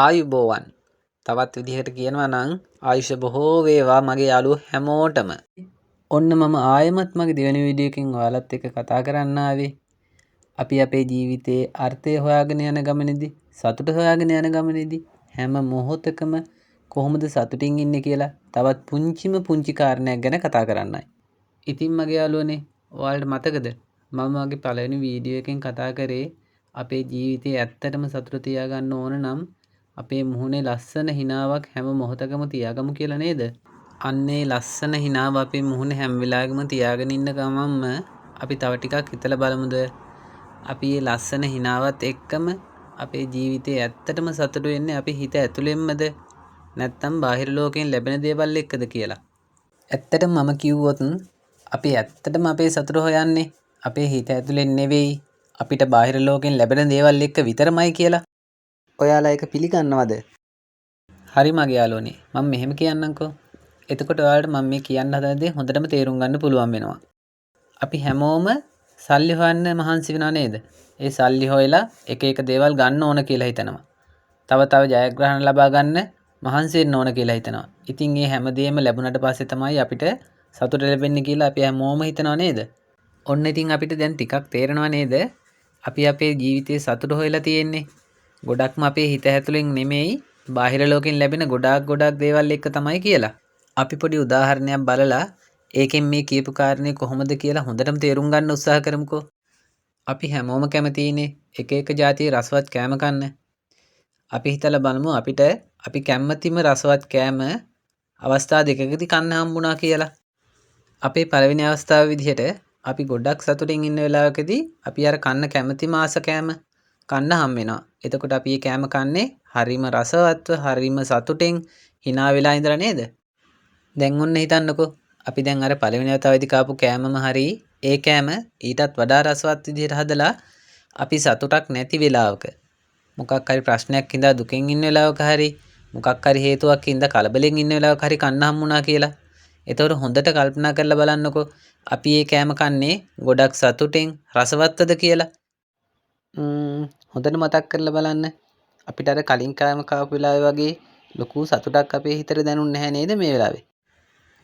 ආයුබෝවන්. තවත් විදිහට කියනවා නම් ආයුෂ බොහෝ වේවා මගේ යාළුවෝ හැමෝටම. ඔන්න මම ආයෙමත් මගේ දෙවෙනි වීඩියෝ එකකින් ඔයාලත් එක්ක කතා කරන්න ආවේ. අපි අපේ ජීවිතයේ අර්ථය හොයාගෙන යන ගමනේදී, සතුට හොයාගෙන යන ගමනේදී හැම මොහොතකම කොහොමද සතුටින් ඉන්නේ කියලා තවත් පුංචි කාරණයක් ගැන කතා කරන්නයි. ඉතින් මගේ යාළුවනේ, ඔයාලට මතකද මම මගේ පළවෙනි වීඩියෝ එකෙන් කතා කරේ අපේ ජීවිතයේ ඇත්තටම සතුට තියාගන්න ඕන නම් අපේ මුහුණේ ලස්සන හිනාවක් හැම මොහොතකම තියාගමු කියලා නේද? අන්නේ ලස්සන හිනාව අපේ මුහුණේ හැම වෙලාවෙම තියාගෙන ඉන්න ගමන්ම අපි තව ටිකක් හිතලා බලමුද? අපි මේ ලස්සන හිනාවත් එක්කම අපේ ජීවිතයේ ඇත්තටම සතුට වෙන්නේ අපි හිත ඇතුළෙන්මද? නැත්නම් බාහිර ලෝකයෙන් ලැබෙන දේවල් එක්කද කියලා? ඇත්තටම මම කිව්වොත් අපි ඇත්තටම අපේ සතුට හොයන්නේ අපේ හිත ඇතුළෙන් නෙවෙයි අපිට බාහිර ලෝකෙන් ලැබෙන දේවල් එක්ක විතරමයි කියලා. ඔයාලා ඒක පිළිගන්නවද? හරි මගේ යාළුවනේ. මම මෙහෙම කියන්නම්කෝ. එතකොට ඔයාලට මම මේ කියන්න හදන දේ හොඳටම තේරුම් ගන්න පුළුවන් වෙනවා. අපි හැමෝම සල්ලි හොයන්න මහන්සි වෙනව නේද? ඒ සල්ලි හොයලා එක එක දේවල් ගන්න ඕන කියලා හිතනවා. තව ජයග්‍රහණ ලබා ගන්න මහන්සි වෙන්න ඕන කියලා හිතනවා. ඉතින් මේ හැමදේම ලැබුණට පස්සේ තමයි අපිට සතුට ලැබෙන්නේ කියලා අපි හැමෝම හිතනවා නේද? ඔන්න ඉතින් අපිට දැන් ටිකක් තේරෙනවා නේද? අපි අපේ ජීවිතයේ සතුට හොයලා තියෙන්නේ ගොඩක්ම අපේ හිත ඇතුලෙන් නෙමෙයි බාහිර ලෝකෙන් ලැබෙන ගොඩාක් දේවල් එක්ක තමයි කියලා. අපි පොඩි උදාහරණයක් බලලා ඒකෙන් මේ කියපු කාරණේ කොහොමද කියලා හොඳටම තේරුම් ගන්න උත්සාහ කරමුකෝ. අපි හැමෝම කැමතිනේ එක එක જાතියේ රසවත් කෑම කන්න. අපි හිතලා බලමු අපිට අපි කැමතිම රසවත් කෑම අවස්ථා දෙකකදී කන්න හම්බුණා කියලා. අපේ පළවෙනි අවස්ථාව විදිහට අපි ගොඩක් සතුටින් ඉන්න වෙලාවකදී අපි අර කන්න කැමතිම ආස කෑම කන්න හම් වෙනවා. එතකොට අපි මේ කෑම කන්නේ හරිම රසවත්ව, හරිම සතුටෙන් hina වෙලා ඉඳලා නේද? දැන් ඔන්න හිතන්නකෝ. අපි දැන් අර පළවෙනි වතාවේදී කාපු කෑමම හරි ඒ කෑම ඊටත් වඩා රසවත් විදිහට හදලා අපි සතුටක් නැති වෙලාවක මොකක් හරි ප්‍රශ්නයක් හින්දා දුකෙන් ඉන්න වෙලාවක හරි මොකක් හරි හේතුවක් හින්දා කලබලෙන් ඉන්න වෙලාවක හරි කන්න හම්බුණා කියලා. එතකොට හොඳට කල්පනා කරලා බලන්නකෝ අපි මේ කෑම කන්නේ ගොඩක් සතුටෙන් රසවත්ද කියලා. හොඳට මතක් කරලා බලන්න. අපිට අර කලින් කෑම කාපු වෙලාවේ වගේ ලොකු සතුටක් අපේ හිතට දැනුන්නේ නැහැ නේද මේ වෙලාවේ?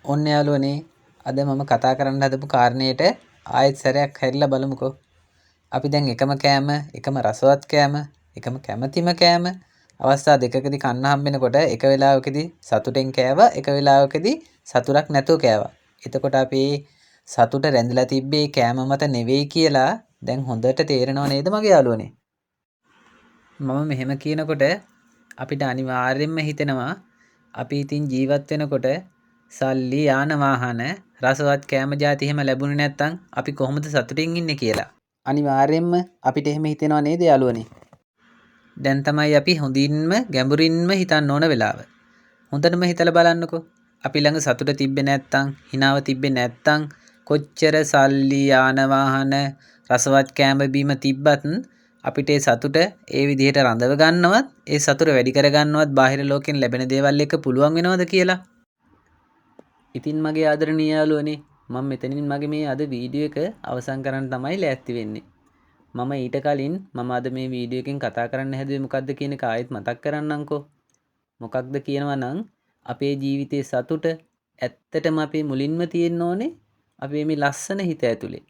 ඔන්න යාළුවනේ, අද මම කතා කරන්න හදපු කාරණේට ආයෙත් සැරයක් හැරිලා බලමුකෝ. අපි දැන් එකම කෑම, එකම රසවත් කෑම, එකම කැමැතිම කෑම අවස්ථා දෙකකදී කන්න හම්බ වෙනකොට එක වෙලාවකදී සතුටෙන් කෑවා, එක වෙලාවකදී සතුටක් නැතුව කෑවා. එතකොට අපි සතුට රැඳිලා තිබ්බේ කෑම මත නෙවෙයි කියලා දැන් හොඳට තේරෙනව නේද මගේ යාළුවනේ? මම මෙහෙම කියනකොට අපිට අනිවාර්යයෙන්ම හිතෙනවා අපි ඉතින් ජීවත් වෙනකොට සල්ලි, යාන වාහන, රසවත් කෑම જાති එහෙම ලැබුණේ නැත්නම් අපි කොහොමද සතුටින් ඉන්නේ කියලා. අනිවාර්යයෙන්ම අපිට එහෙම හිතෙනව නේද යාළුවනේ? දැන් තමයි අපි හොඳින්ම ගැඹුරින්ම හිතන්න ඕන වෙලාව. හොඳටම හිතලා බලන්නකෝ. අපි ළඟ සතුට තිබ්බේ නැත්නම්, හිනාව තිබ්බේ නැත්නම් කොච්චර සල්ලි, යාන වාහන, රසවත් කෑම බීම තිබ්බත් අපිට ඒ සතුට ඒ විදිහට රඳව ගන්නවත්, ඒ සතුට වැඩි කර ගන්නවත් බාහිර ලෝකෙන් ලැබෙන දේවල් එක්ක පුළුවන් වෙනවද කියලා? ඉතින් මගේ ආදරණීය යාළුවනේ, මම මෙතනින් මගේ මේ අද වීඩියෝ එක අවසන් කරන්න තමයි ලෑස්ති වෙන්නේ. මම ඊට කලින් මම අද මේ වීඩියෝ එකෙන් කතා කරන්න හැදුවේ මොකක්ද කියන එක ආයෙත් මතක් කරන්නම්කෝ. මොකක්ද කියනවා නම් අපේ ජීවිතයේ සතුට ඇත්තටම අපේ මුලින්ම තියෙන්න ඕනේ අපේ මේ ලස්සන හිත ඇතුලේ.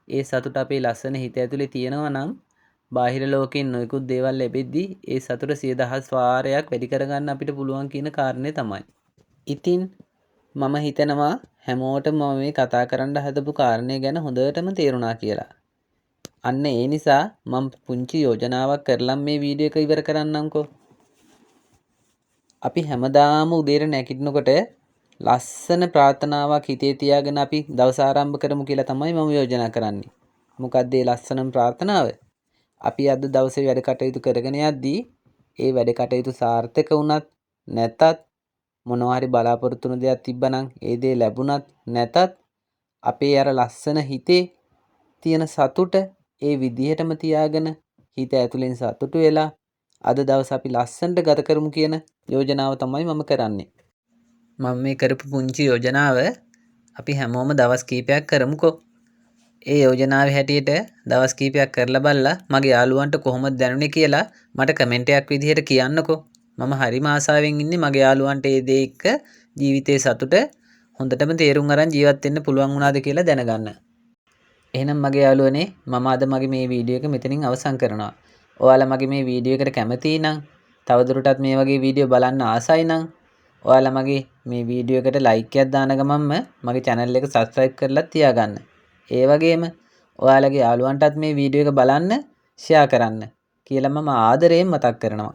ඒ සතුට අපේ ලස්සන හිත ඇතුලේ තියෙනවා නම් බාහිර ලෝකෙන් නොයෙකුත් දේවල් ලැබෙද්දී ඒ සතුට 10000 වාරයක් වැඩි කරගන්න අපිට පුළුවන් කියන කාරණේ තමයි. ඉතින් මම හිතනවා හැමෝටම මම මේ කතා කරන්න හදපු කාරණේ ගැන හොඳටම තේරුණා කියලා. අන්න ඒ නිසා මම පුංචි යෝජනාවක් කරලා මේ වීඩියෝ එක ඉවර කරන්නම්කෝ. අපි හැමදාම උදේට නැගිටිනකොට ලස්සන ප්‍රාර්ථනාවක් හිතේ තියාගෙන අපි දවස ආරම්භ කරමු කියලා තමයි මම යෝජනා කරන්නේ. මොකක්ද ඒ ලස්සනම ප්‍රාර්ථනාව? අපි අද දවසේ වැඩ කටයුතු කරගෙන යද්දී ඒ වැඩ කටයුතු සාර්ථක වුණත් නැතත් මොනවා හරි බලාපොරොත්තු වෙන දෙයක් තිබ්බනම් ඒ දේ ලැබුණත් නැතත් අපේ අර ලස්සන හිතේ තියෙන සතුට ඒ විදිහටම තියාගෙන හිත ඇතුලෙන් සතුටු වෙලා අද දවස් අපි ලස්සනට ගත කරමු කියන යෝජනාව තමයි මම කරන්නේ. මම මේ කරපු පුංචි යෝජනාව අපි හැමෝම දවස් කීපයක් කරමුකෝ. ඒ යෝජනාවේ හැටියට දවස් කීපයක් කරලා බලලා මගේ යාළුවන්ට කොහොමද දැනුනේ කියලා මට කමෙන්ට් එකක් විදිහට කියන්නකෝ. මම හරිම ආසාවෙන් ඉන්නේ මගේ යාළුවන්ට ඒ දේ එක්ක ජීවිතේ සතුට හොඳටම තේරුම් අරන් ජීවත් වෙන්න පුළුවන් වුණාද කියලා දැනගන්න. එහෙනම් මගේ යාළුවනේ මම අද මගේ මේ වීඩියෝ එක මෙතනින් අවසන් කරනවා. ඔයාලා මගේ මේ වීඩියෝ එකට කැමතියි නම් තවදුරටත් මේ වගේ වීඩියෝ බලන්න ආසයි නම් ඔයාලා මගේ මේ වීඩියෝ එකට ලයික් එකක් දාන ගමන්ම මගේ channel එක subscribe කරලා තියාගන්න. ඒ වගේම ඔයාලගේ යාළුවන්ටත් මේ වීඩියෝ එක බලන්න share කරන්න කියලා මම ආදරයෙන් මතක් කරනවා.